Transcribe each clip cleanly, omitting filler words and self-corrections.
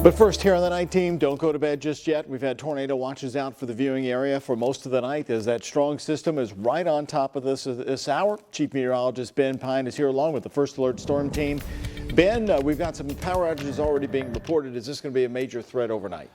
But first, here on the night team, don't go to bed just yet. We've had tornado watches out for the viewing area for most of the night as that strong system is right on top of this hour. Chief Meteorologist Ben Pine is here along with the First Alert Storm Team. Ben, we've got some power outages already being reported. Is this going to be a major threat overnight?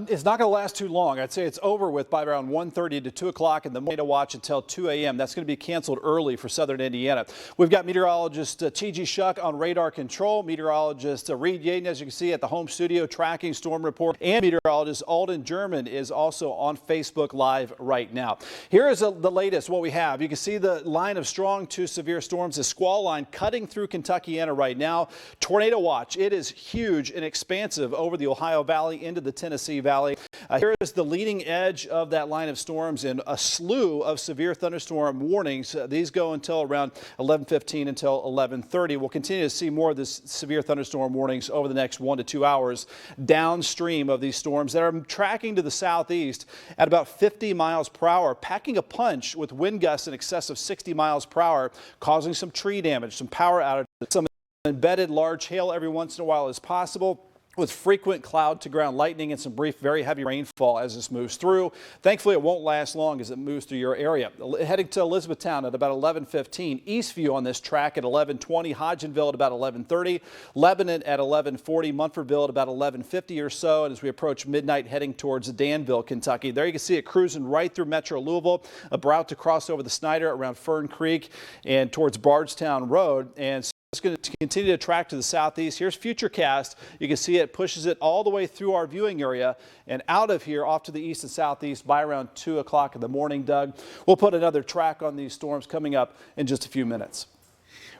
It's not going to last too long. I'd say it's over with by around 1:30 to 2 o'clock in the morning to watch until 2 a.m. That's going to be canceled early for southern Indiana. We've got meteorologist T.G. Shuck on radar control, meteorologist Reed Yaden, as you can see, at the home studio tracking storm report, and meteorologist Alden German is also on Facebook Live right now. Here is the latest, what we have. You can see the line of strong to severe storms, the squall line cutting through Kentuckiana right now. Tornado watch. It is huge and expansive over the Ohio Valley into the Tennessee Valley. Here is the leading edge of that line of storms and a slew of severe thunderstorm warnings. These go until around 11:15 until 11:30. We'll continue to see more of this severe thunderstorm warnings over the next 1 to 2 hours downstream of these storms that are tracking to the southeast at about 50 miles per hour, packing a punch with wind gusts in excess of 60 miles per hour, causing some tree damage, some power outages, some embedded large hail every once in a while as possible, with frequent cloud to ground lightning and some brief very heavy rainfall as this moves through. Thankfully, it won't last long as it moves through your area. Heading to Elizabethtown at about 11:15, Eastview on this track at 11:20, Hodgenville at about 11:30, Lebanon at 11:40, Munfordville at about 11:50 or so, and as we approach midnight heading towards Danville, Kentucky. There you can see it cruising right through Metro Louisville, about to cross over the Snyder around Fern Creek and towards Bardstown Road, and so it's going to continue to track to the southeast. Here's Futurecast. You can see it pushes it all the way through our viewing area and out of here off to the east and southeast by around 2 o'clock in the morning, Doug. We'll put another track on these storms coming up in just a few minutes.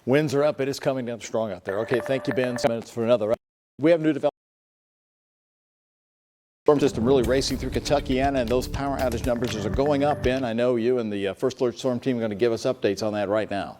Winds are up. It is coming down strong out there. Okay, thank you, Ben. 7 minutes for another. We have new development. Storm system really racing through Kentuckiana, and those power outage numbers are going up, Ben. I know you and the First Alert Storm Team are going to give us updates on that right now.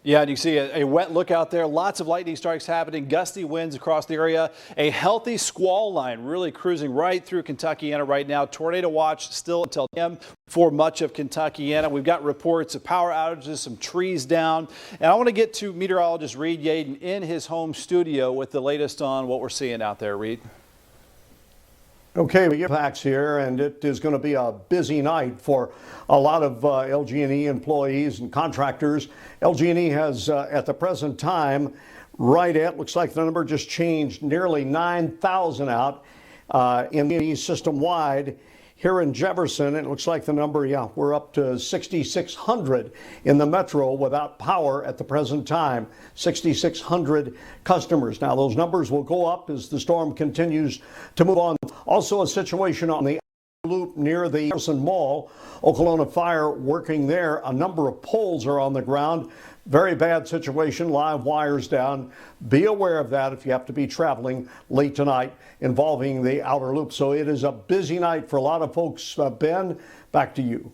Yeah, and you see a wet look out there. Lots of lightning strikes happening, gusty winds across the area. A healthy squall line really cruising right through Kentuckiana right now. Tornado watch still until p.m. for much of Kentuckiana. We've got reports of power outages, some trees down. And I want to get to meteorologist Reed Yaden in his home studio with the latest on what we're seeing out there. Reed. Okay, we get impacts here, and it is going to be a busy night for a lot of LG&E employees and contractors. LG&E has, at the present time, right at, looks like the number just changed, nearly 9,000 out in the system-wide. Here in Jefferson, it looks like the number, we're up to 6,600 in the metro without power at the present time. 6,600 customers. Now, those numbers will go up as the storm continues to move on. Also, a situation on the loop near the Jefferson Mall. Okolona Fire working there. A number of poles are on the ground. Very bad situation, live wires down. Be aware of that if you have to be traveling late tonight involving the outer loop. So it is a busy night for a lot of folks. Ben, back to you.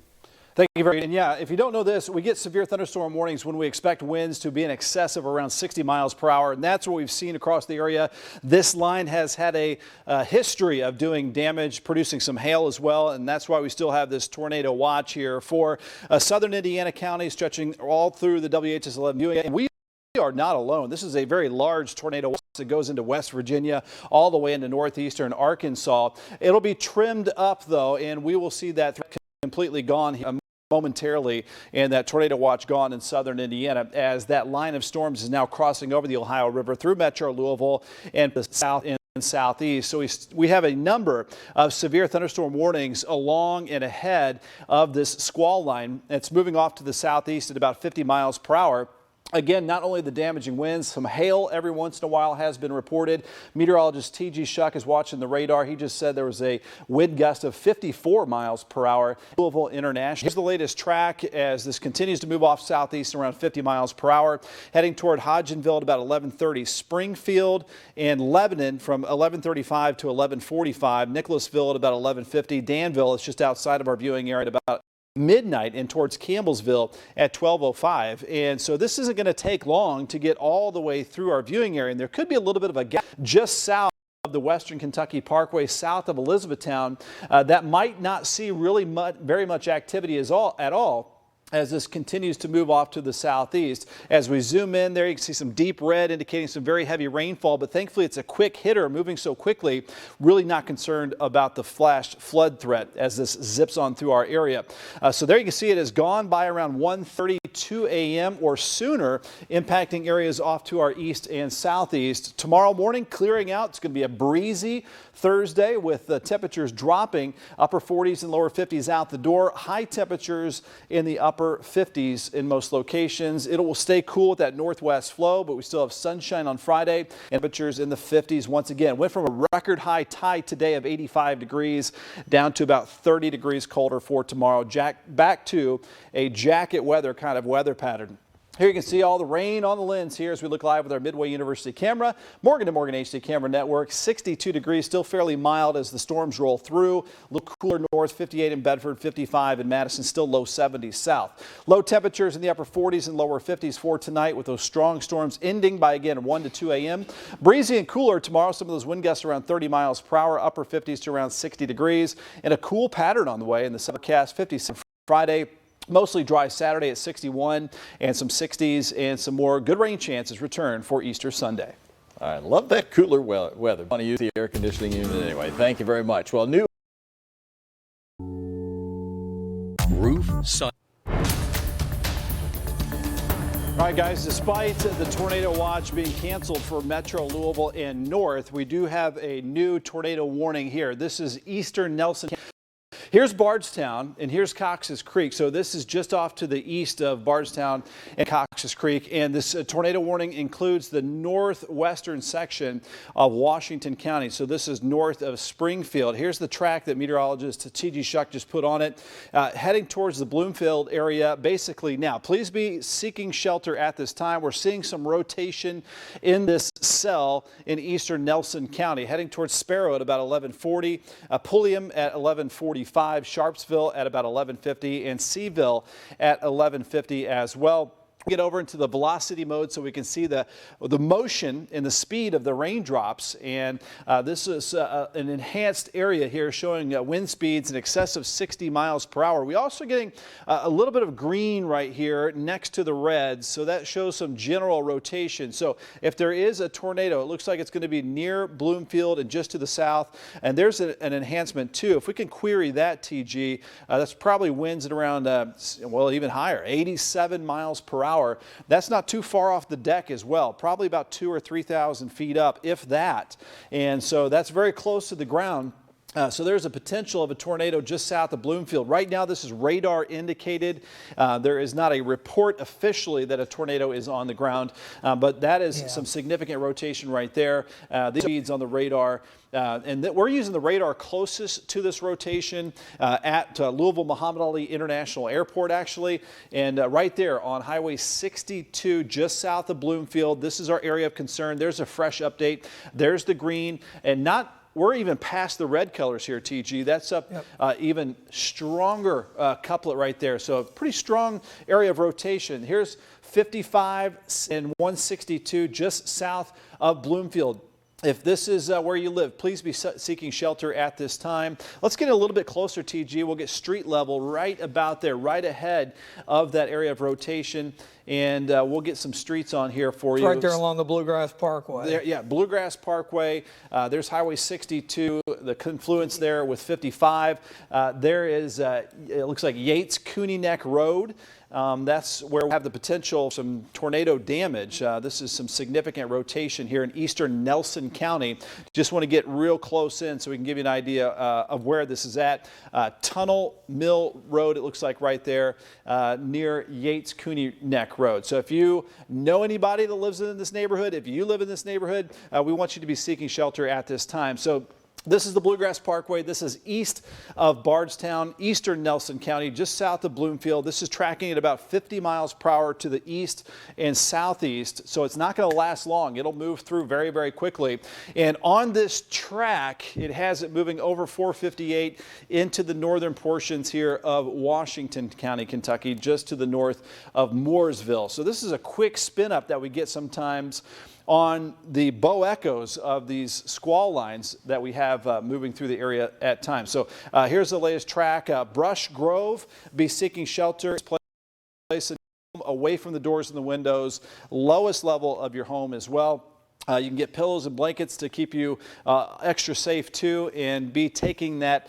Thank you very much. And yeah, if you don't know this, we get severe thunderstorm warnings when we expect winds to be in excess of around 60 miles per hour. And that's what we've seen across the area. This line has had a history of doing damage, producing some hail as well. And that's why we still have this tornado watch here for southern Indiana County, stretching all through the WHAS-11 viewing. And we are not alone. This is a very large tornado watch that goes into West Virginia all the way into northeastern Arkansas. It'll be trimmed up, though, and we will see that completely gone here momentarily, and that tornado watch gone in southern Indiana as that line of storms is now crossing over the Ohio River through Metro Louisville and the south and southeast. So we have a number of severe thunderstorm warnings along and ahead of this squall line. It's moving off to the southeast at about 50 miles per hour. Again, not only the damaging winds, some hail every once in a while has been reported. Meteorologist T.G. Shuck is watching the radar. He just said there was a wind gust of 54 miles per hour. Louisville International. Here's the latest track as this continues to move off southeast around 50 miles per hour, heading toward Hodgenville at about 11:30. Springfield and Lebanon from 11:35 to 11:45. Nicholasville at about 11:50. Danville is just outside of our viewing area at about midnight and towards Campbellsville at 12:05. And so this isn't going to take long to get all the way through our viewing area. And there could be a little bit of a gap just south of the Western Kentucky Parkway, south of Elizabethtown, that might not see really very much activity at all. as this continues to move off to the southeast. As we zoom in there, you can see some deep red indicating some very heavy rainfall, but thankfully it's a quick hitter moving so quickly, really not concerned about the flash flood threat as this zips on through our area. So there you can see it has gone by around 1:32 a.m. or sooner, impacting areas off to our east and southeast. Tomorrow morning clearing out. It's going to be a breezy Thursday with the temperatures dropping, upper 40s and lower 50s out the door, high temperatures in the upper 50s in most locations. It will stay cool with that northwest flow, but we still have sunshine on Friday and temperatures in the 50s once again. Went from a record high tide today of 85 degrees down to about 30 degrees colder for tomorrow. Back to a jacket weather kind of weather pattern. Here you can see all the rain on the lens here as we look live with our Midway University camera. Morgan to Morgan HD camera network, 62 degrees, still fairly mild as the storms roll through. A little cooler north, 58 in Bedford, 55 in Madison, still low 70s south. Low temperatures in the upper 40s and lower 50s for tonight with those strong storms ending by again 1 to 2 a.m. Breezy and cooler tomorrow. Some of those wind gusts around 30 miles per hour, upper 50s to around 60 degrees, and a cool pattern on the way in the forecast. 50s Friday. Mostly dry Saturday at 61 and some 60s, and some more good rain chances return for Easter Sunday. I love that cooler weather. I want to use the air conditioning unit anyway. Thank you very much. Well, new roof sun. All right, guys, despite the tornado watch being canceled for Metro Louisville and North, we do have a new tornado warning here. This is eastern Nelson. Here's Bardstown and here's Cox's Creek. So this is just off to the east of Bardstown and Cox's Creek. And this tornado warning includes the northwestern section of Washington County. So this is north of Springfield. Here's the track that meteorologist T.G. Shuck just put on it, heading towards the Bloomfield area. Basically now, please be seeking shelter at this time. We're seeing some rotation in this cell in eastern Nelson County, heading towards Sparrow at about 1140, Pulliam at 1145. Sharpsville at about 1150 and Seville at 1150 as well. Get over into the velocity mode so we can see the motion and the speed of the raindrops, and this is an enhanced area here showing wind speeds in excess of 60 miles per hour. We also getting a little bit of green right here next to the red, so that shows some general rotation. So if there is a tornado, it looks like it's going to be near Bloomfield and just to the south, and there's an enhancement too. If we can query that, TG, that's probably winds at around well, even higher, 87 miles per hour. That's not too far off the deck as well, probably about 2,000 or 3,000 feet up, if that. And so that's very close to the ground. So there's a potential of a tornado just south of Bloomfield. Right now, this is radar indicated. There is not a report officially that a tornado is on the ground, but that is some significant rotation right there. The speeds on the radar. And we're using the radar closest to this rotation at Louisville Muhammad Ali International Airport, actually. And right there on Highway 62, just south of Bloomfield. This is our area of concern. There's a fresh update. There's the green, and we're even past the red colors here, TG. That's up even stronger couplet right there. So a pretty strong area of rotation. Here's 55 and 162 just south of Bloomfield. If this is where you live, please be seeking shelter at this time. Let's get a little bit closer, TG. We'll get street level right about there, right ahead of that area of rotation. And we'll get some streets on here for you. Right there along the Bluegrass Parkway. There, yeah, Bluegrass Parkway. There's Highway 62, the confluence there with 55. There is, it looks like Yates Cooney Neck Road. That's where we have the potential of some tornado damage. This is some significant rotation here in eastern Nelson County. Just want to get real close in so we can give you an idea of where this is at. Tunnel Mill Road, it looks like right there near Yates Cooney Neck Road. So if you know anybody that lives in this neighborhood, if you live in this neighborhood, we want you to be seeking shelter at this time. So this is the Bluegrass Parkway. This is east of Bardstown, eastern Nelson County, just south of Bloomfield. This is tracking at about 50 miles per hour to the east and southeast, so it's not going to last long. It'll move through very, very quickly. And on this track, it has it moving over 458 into the northern portions here of Washington County, Kentucky, just to the north of Mooresville. So this is a quick spin up that we get sometimes on the bow echoes of these squall lines that we have moving through the area at times. So here's the latest track. Brush Grove, be seeking shelter. place away from the doors and the windows, lowest level of your home as well. You can get pillows and blankets to keep you extra safe too, and be taking that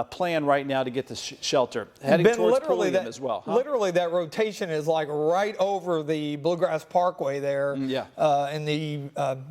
plan right now to get to shelter. Heading Ben, towards literally Pulliam as well. Literally, that rotation is like right over the Bluegrass Parkway there. Yeah. In the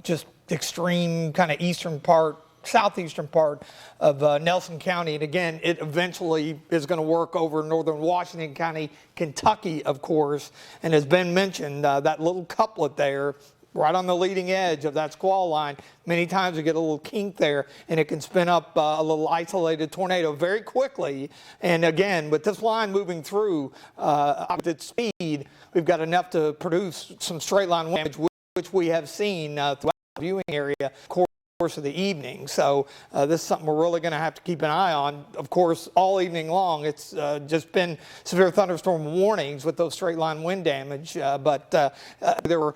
just extreme kind of eastern part, southeastern part of Nelson County. And again, it eventually is going to work over northern Washington County, Kentucky, of course. And as Ben mentioned, that little couplet there, right on the leading edge of that squall line, many times you get a little kink there and it can spin up a little isolated tornado very quickly. And again, with this line moving through at its speed, we've got enough to produce some straight line wind, which we have seen throughout the viewing area course of the evening. So this is something we're really going to have to keep an eye on. Of course, all evening long, it's just been severe thunderstorm warnings with those straight line wind damage, but there were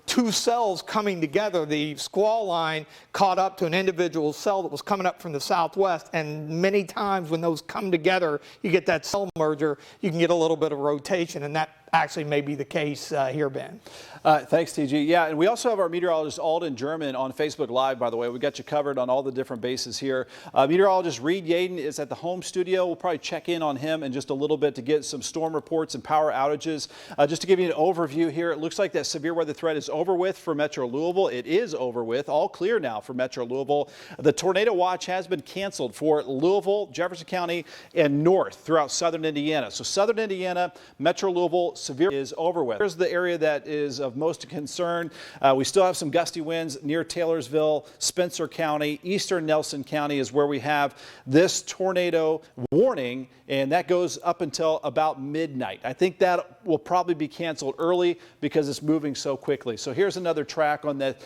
two cells coming together. The squall line caught up to an individual cell that was coming up from the southwest, and many times when those come together, you get that cell merger, you can get a little bit of rotation, and that actually may be the case here, Ben. Thanks, TG. Yeah, and we also have our meteorologist Alden German on Facebook Live, by the way. We got you covered on all the different bases here. Meteorologist Reed Yaden is at the home studio. We'll probably check in on him in just a little bit to get some storm reports and power outages. Just to give you an overview here, it looks like that severe weather threat is over with for Metro Louisville. It is over with. All clear now for Metro Louisville. The tornado watch has been canceled for Louisville, Jefferson County, and north throughout southern Indiana. So southern Indiana, Metro Louisville, severe is over with. Here's the area that is of most concern. We still have some gusty winds near Taylorsville, Spencer County, eastern Nelson County is where we have this tornado warning, and that goes up until about midnight. I think that will probably be canceled early because it's moving so quickly. So here's another track on that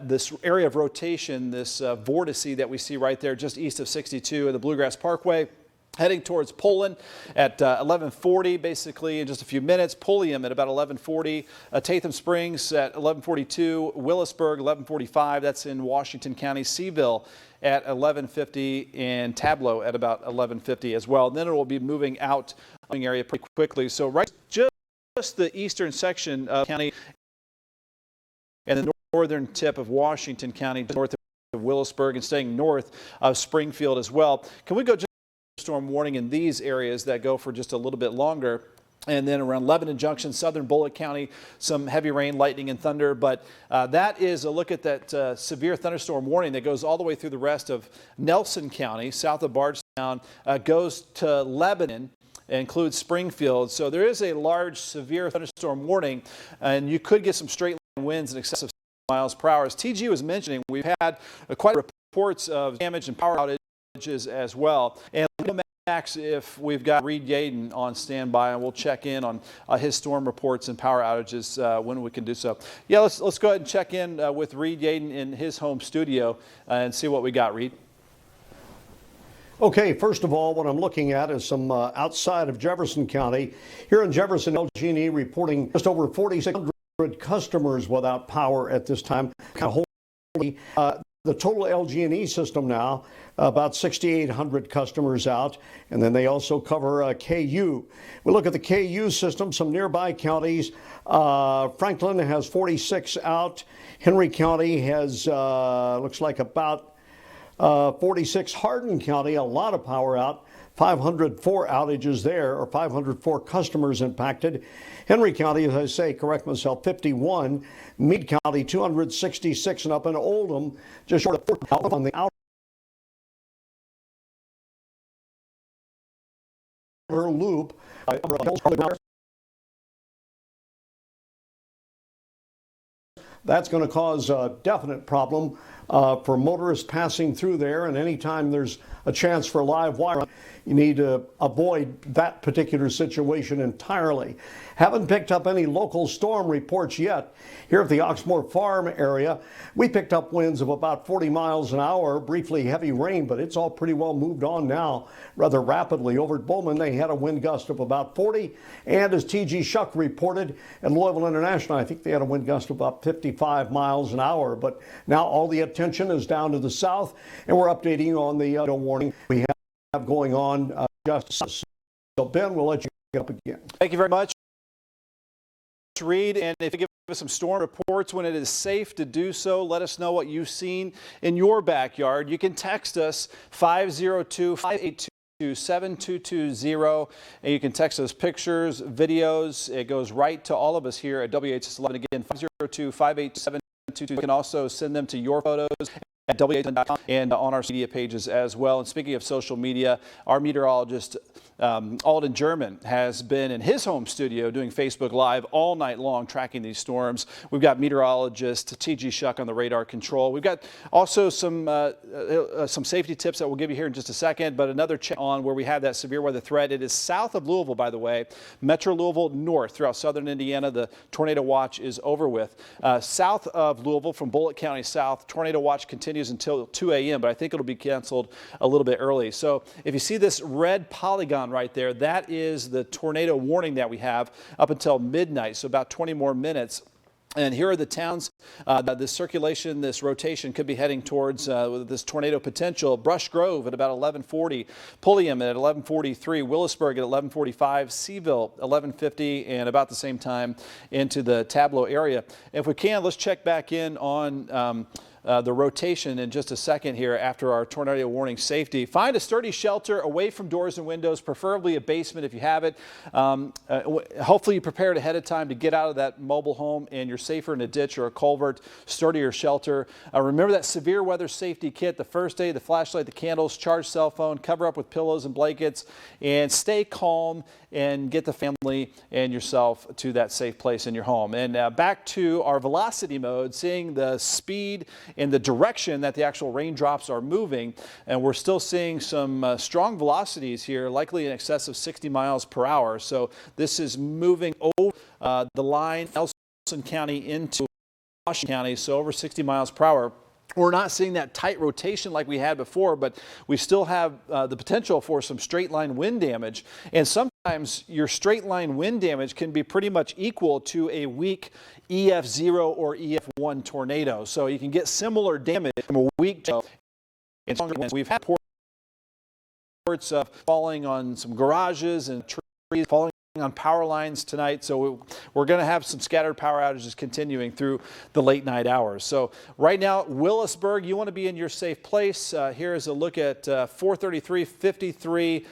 this area of rotation, this vortice that we see right there just east of 62 of the Bluegrass Parkway. Heading towards Poland at 11:40, basically in just a few minutes. Pulliam at about 11:40. Tatham Springs at 11:42. Willisburg 11:45. That's in Washington County. Seville at 11:50, and Tableau at about 11:50 as well. And then it will be moving out area pretty quickly. So right just the eastern section of the county and the northern tip of Washington County, north of Willisburg, and staying north of Springfield as well. Can we go just storm warning in these areas that go for just a little bit longer? And then around Lebanon Junction, southern Bullitt County, some heavy rain, lightning, and thunder. But that is a look at that severe thunderstorm warning that goes all the way through the rest of Nelson County, south of Bardstown, goes to Lebanon, includes Springfield. So there is a large severe thunderstorm warning, and you could get some straight line winds in excess of 60 miles per hour. As TG was mentioning, we've had quite reports of damage and power outages as well. And Max, if we've got Reed Yaden on standby, and we'll check in on his storm reports and power outages when we can do so. Yeah, let's go ahead and check in with Reed Yaden in his home studio and see what we got, Reed. Okay, first of all, what I'm looking at is some outside of Jefferson County. Here in Jefferson, LG&E reporting just over 4,600 customers without power at this time. The total LG&E system now, about 6,800 customers out, and then they also cover KU. We look at the KU system, some nearby counties. Franklin has 46 out. Henry County has, looks like about 46. Hardin County, a lot of power out. 504 outages there, or 504 customers impacted. Henry County, as I say, correct myself, 51. Meade County, 266, and up in Oldham, just short of 40 on the outer loop. That's going to cause a definite problem for motorists passing through there, and anytime there's a chance for live wire, you need to avoid that particular situation entirely. Haven't picked up any local storm reports yet. Here at the Oxmoor Farm area, we picked up winds of about 40 miles an hour, briefly heavy rain, but it's all pretty well moved on now rather rapidly. Over at Bowman, they had a wind gust of about 40, and as TG Shuck reported at Louisville International, I think they had a wind gust of about 55 miles an hour. But now all the attention is down to the south, and we're updating on the warning we have going on just so. Ben, we'll let you up again. Thank you very much, Reed. And if you give us some storm reports when it is safe to do so, let us know what you've seen in your backyard. You can text us 502-582-7220, and you can text us pictures, videos. It goes right to all of us here at WHAS-11. Again, 502-582-7220. You can also send them to your photos at WHAS.com and on our media pages as well. And speaking of social media, our meteorologist Alden German has been in his home studio doing Facebook Live all night long, tracking these storms. We've got meteorologist T.G. Shuck on the radar control. We've got also some safety tips that we'll give you here in just a second, but another check on where we have that severe weather threat. It is south of Louisville, by the way, Metro Louisville north throughout southern Indiana. The tornado watch is over with. South of Louisville from Bullitt County south, tornado watch continues until 2 a.m., but I think it'll be canceled a little bit early. So if you see this red polygon right there, that is the tornado warning that we have up until midnight, so about 20 more minutes. And here are the towns that this circulation, this rotation could be heading towards this tornado potential. Brush Grove at about 11:40, Pulliam at 11:43, Willisburg at 11:45, Seville 11:50, and about the same time into the Tableau area. If we can, let's check back in on the rotation in just a second here after our tornado warning safety. Find a sturdy shelter away from doors and windows, preferably a basement if you have it. Hopefully you prepared ahead of time to get out of that mobile home and you're safer in a ditch or a culvert, sturdier shelter. Remember that severe weather safety kit, the first aid, the flashlight, the candles, charge cell phone, cover up with pillows and blankets, and stay calm and get the family and yourself to that safe place in your home. And back to our velocity mode, seeing the speed in the direction that the actual raindrops are moving. And we're still seeing some strong velocities here, likely in excess of 60 miles per hour. So this is moving over the line, Nelson County into Washington County, so over 60 miles per hour. We're not seeing that tight rotation like we had before, but we still have the potential for some straight line wind damage. And sometimes your straight line wind damage can be pretty much equal to a weak EF0 or EF1 tornado. So you can get similar damage from a weak tornado. And we've had reports of falling on some garages and trees, falling on power lines tonight, so we're going to have some scattered power outages continuing through the late night hours. So right now, Willisburg, you want to be in your safe place. Here is a look at 433, 53,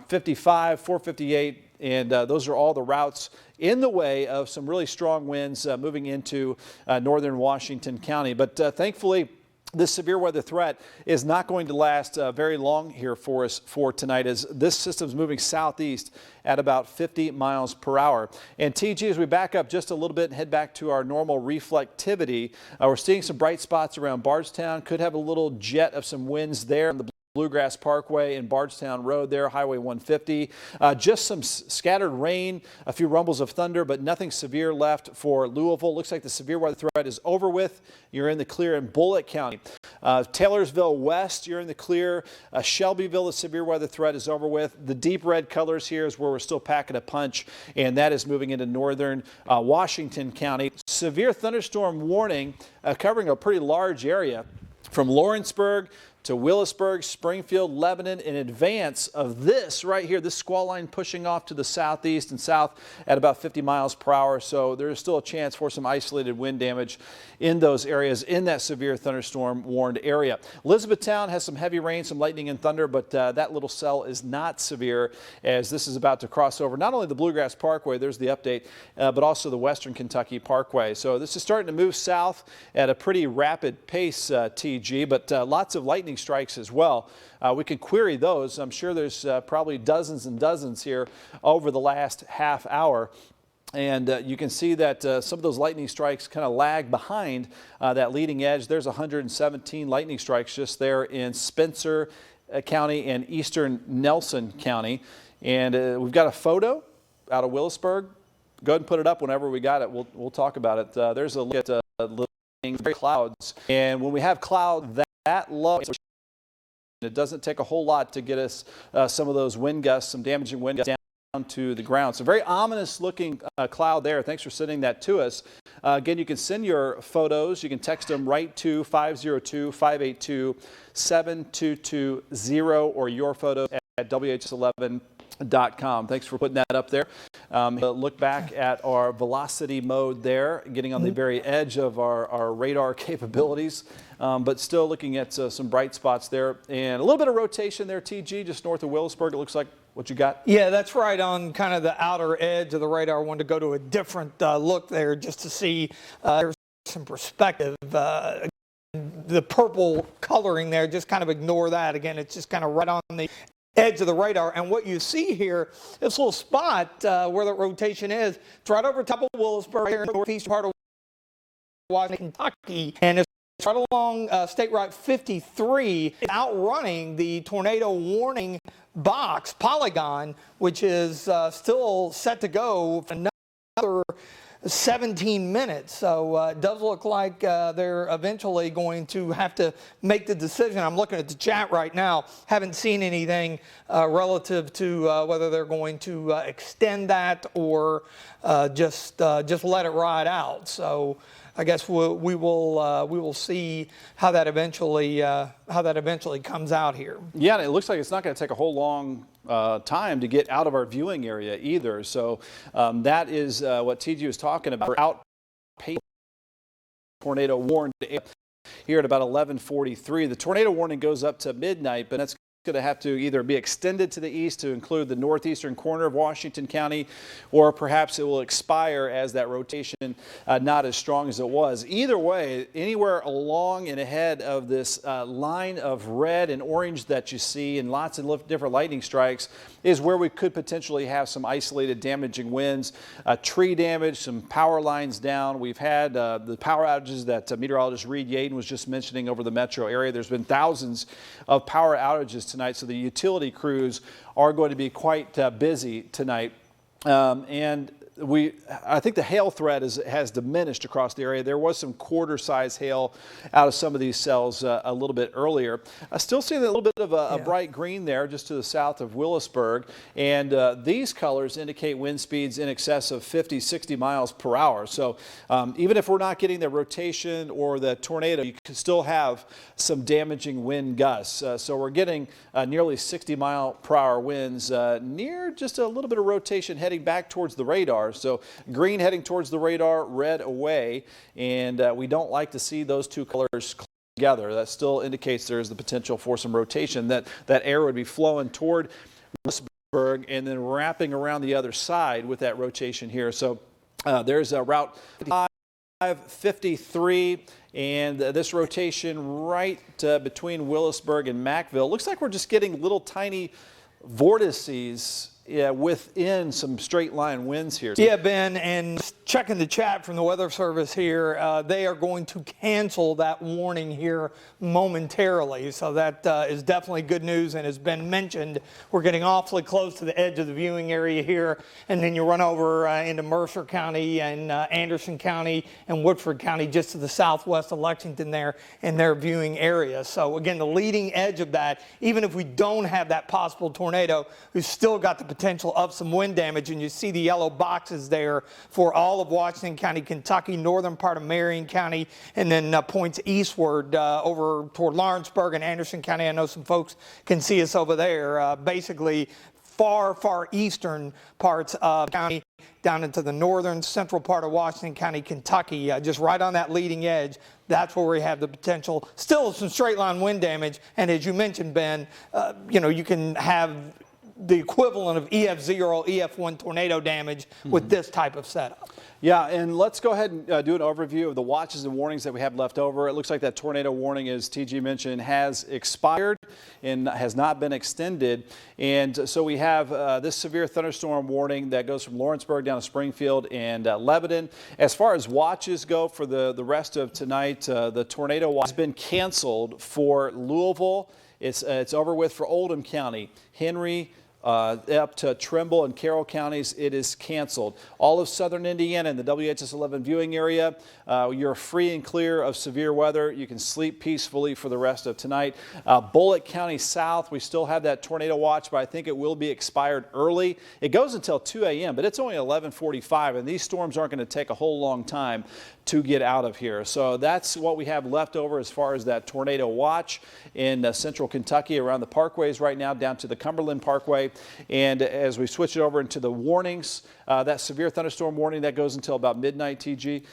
55, 458, and those are all the routes in the way of some really strong winds moving into northern Washington County. But thankfully, this severe weather threat is not going to last very long here for us for tonight, as this system is moving southeast at about 50 miles per hour. And TG, as we back up just a little bit and head back to our normal reflectivity, we're seeing some bright spots around Bardstown. Could have a little jet of some winds there on the Bluegrass Parkway and Bardstown Road there, Highway 150. Just some scattered rain, a few rumbles of thunder, but nothing severe left for Louisville. Looks like the severe weather threat is over with. You're in the clear in Bullitt County. Taylorsville West, you're in the clear. Shelbyville, the severe weather threat is over with. The deep red colors here is where we're still packing a punch, and that is moving into northern Washington County. Severe thunderstorm warning covering a pretty large area from Lawrenceburg to Willisburg, Springfield, Lebanon, in advance of this right here, this squall line pushing off to the southeast and south at about 50 miles per hour. So there is still a chance for some isolated wind damage in those areas in that severe thunderstorm warned area. Elizabethtown has some heavy rain, some lightning and thunder, but that little cell is not severe, as this is about to cross over not only the Bluegrass Parkway, there's the update, but also the Western Kentucky Parkway. So this is starting to move south at a pretty rapid pace, TG, but lots of lightning strikes as well. We could query those. I'm sure there's probably dozens and dozens here over the last half hour. And you can see that some of those lightning strikes kind of lag behind that leading edge. There's 117 lightning strikes just there in Spencer County and eastern Nelson County. And we've got a photo out of Willisburg. Go ahead and put it up whenever we got it. We'll talk about it. There's a look at little clouds. And when we have cloud that low, it doesn't take a whole lot to get us some of those wind gusts, some damaging wind gusts down to the ground. So very ominous looking cloud there. Thanks for sending that to us. Again, you can send your photos. You can text them right to 502-582-7220 or your photos at WHAS11 WHAS-TV.com. Thanks for putting that up there. Look back at our velocity mode there, getting on the very edge of our radar capabilities, but still looking at some bright spots there. And a little bit of rotation there, TG, just north of Willisburg. It looks like what you got. Yeah, that's right on kind of the outer edge of the radar. I wanted to go to a different look there just to see there's some perspective. The purple coloring there, just kind of ignore that. Again, it's just kind of right on the edge of the radar. And what you see here, this little spot where the rotation is, it's right over top of Willisburg here in the northeast part of Washington, Kentucky. And it's right along State Route 53, outrunning the tornado warning box polygon, which is still set to go for another 17 minutes. So it does look like they're eventually going to have to make the decision. I'm looking at the chat right now. Haven't seen anything relative to whether they're going to extend that or just let it ride out. So I guess we will see how that eventually comes out here. Yeah, and it looks like it's not going to take a whole long time to get out of our viewing area either. So that is what TG was talking about. Out tornado warned here at about 11:43. The tornado warning goes up to midnight, but that's going to have to either be extended to the east to include the northeastern corner of Washington County, or perhaps it will expire as that rotation not as strong as it was. Either way, anywhere along and ahead of this line of red and orange that you see and lots of different lightning strikes is where we could potentially have some isolated damaging winds, tree damage, some power lines down. We've had the power outages that meteorologist Reed Yaden was just mentioning over the metro area. There's been thousands of power outages tonight, so the utility crews are going to be quite busy tonight. And I think the hail threat has diminished across the area. There was some quarter-size hail out of some of these cells a little bit earlier. I still see a little bit of a bright green there just to the south of Willisburg, and these colors indicate wind speeds in excess of 50, 60 miles per hour. So even if we're not getting the rotation or the tornado, you can still have some damaging wind gusts. So we're getting nearly 60 mile per hour winds near just a little bit of rotation heading back towards the radar. So green heading towards the radar, red away, and we don't like to see those two colors together. That still indicates there is the potential for some rotation, that air would be flowing toward Willisburg and then wrapping around the other side with that rotation here. So there's a Route 53 and this rotation right between Willisburg and Mackville. Looks like we're just getting little tiny vortices within some straight line winds here. Yeah, Ben, and checking the chat from the Weather Service here, they are going to cancel that warning here momentarily. So that is definitely good news, and has been mentioned. We're getting awfully close to the edge of the viewing area here, and then you run over into Mercer County and Anderson County and Woodford County just to the southwest of Lexington there in their viewing area. So again, the leading edge of that, even if we don't have that possible tornado, we've still got the potential of some wind damage, and you see the yellow boxes there for all of Washington County, Kentucky, northern part of Marion County, and then points eastward over toward Lawrenceburg and Anderson County. I know some folks can see us over there. Basically, far eastern parts of county down into the northern central part of Washington County, Kentucky, just right on that leading edge. That's where we have the potential. Still some straight line wind damage, and as you mentioned, Ben, you can have the equivalent of EF0, EF1 tornado damage with this type of setup. Yeah, and let's go ahead and do an overview of the watches and warnings that we have left over. It looks like that tornado warning, as TG mentioned, has expired and has not been extended. And so we have this severe thunderstorm warning that goes from Lawrenceburg down to Springfield and Lebanon. As far as watches go for the rest of tonight, the tornado watch has been canceled for Louisville. It's over with for Oldham County, Henry, up to Trimble and Carroll counties. It is canceled. All of southern Indiana and the WHS-11 viewing area, you're free and clear of severe weather. You can sleep peacefully for the rest of tonight. Bullitt County South, we still have that tornado watch, but I think it will be expired early. It goes until 2 a.m., but it's only 11:45, and these storms aren't going to take a whole long time to get out of here. So that's what we have left over as far as that tornado watch in central Kentucky around the parkways right now down to the Cumberland Parkway. Parkway. And as we switch it over into the warnings, that severe thunderstorm warning that goes until about midnight, TG.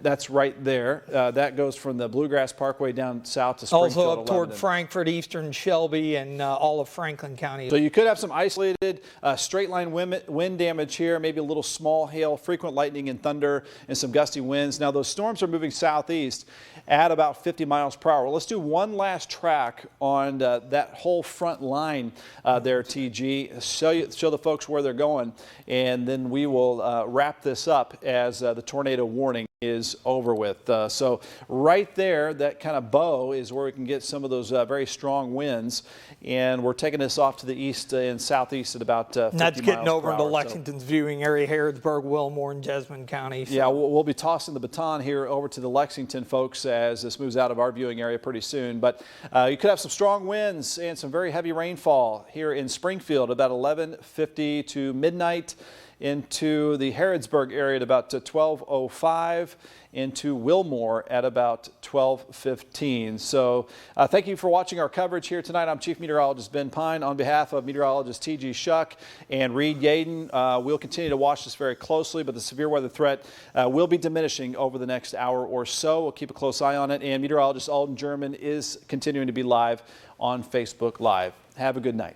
That's right there. That goes from the Bluegrass Parkway down south to Springfield. Also up toward 11. Frankfort, eastern Shelby, and all of Franklin County. So you could have some isolated straight line wind damage here, maybe a little small hail, frequent lightning and thunder, and some gusty winds. Now those storms are moving southeast at about 50 miles per hour. Well, let's do one last track on that whole front line there, TG. Show the folks where they're going, and then we will wrap this up as the tornado warning is over with. So right there, that kind of bow is where we can get some of those very strong winds, and we're taking this off to the east and southeast at about 50 and that's getting miles over per into hour. Lexington's viewing area, Harrodsburg, Wilmore, and Jessamine County. So. Yeah, we'll be tossing the baton here over to the Lexington folks as this moves out of our viewing area pretty soon. But you could have some strong winds and some very heavy rainfall here in Springfield about 11:50 to midnight, into the Harrodsburg area at about 12:05, into Wilmore at about 12:15. So thank you for watching our coverage here tonight. I'm Chief Meteorologist Ben Pine. On behalf of Meteorologist T.G. Shuck and Reed Yaden, we'll continue to watch this very closely, but the severe weather threat will be diminishing over the next hour or so. We'll keep a close eye on it, and Meteorologist Alden German is continuing to be live on Facebook Live. Have a good night.